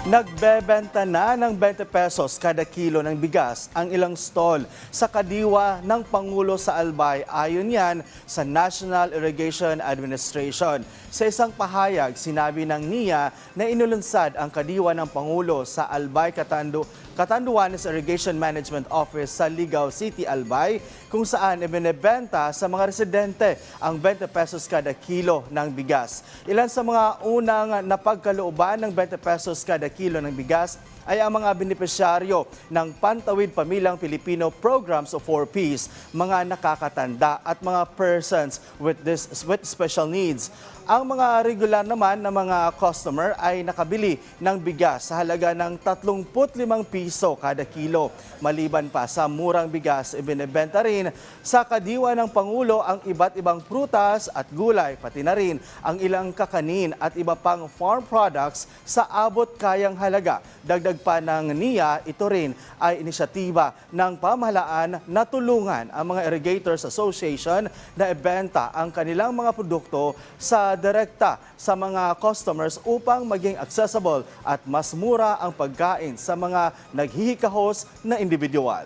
Nagbebenta na ng 20 pesos kada kilo ng bigas ang ilang stall sa kadiwa ng Pangulo sa Albay, ayon yan sa National Irrigation Administration. Sa isang pahayag, sinabi ng NIA na inulunsad ang kadiwa ng Pangulo sa Albay Catanduanes Irrigation Management Office sa Ligao City, Albay, kung saan ibinebenta sa mga residente ang 20 pesos kada kilo ng bigas. Ilan sa mga unang napagkalooban ng 20 pesos kada kilo ng bigas ay ang mga benepisyaryo ng Pantawid Pamilyang Pilipino Programs of 4Ps, mga nakakatanda at mga persons with special needs. Ang mga regular naman na mga customer ay nakabili ng bigas sa halaga ng 35 piso kada kilo. Maliban pa sa murang bigas, ibinebenta rin sa kadiwa ng Pangulo ang iba't ibang prutas at gulay, pati na rin ang ilang kakanin at iba pang farm products sa abot kayang halaga. Dagdag pa ng NIA, ito rin ay inisyatiba ng pamahalaan na tulungan ang mga Irrigators Association na ibenta ang kanilang mga produkto sa direkta sa mga customers upang maging accessible at mas mura ang pagkain sa mga naghihikahos na individual.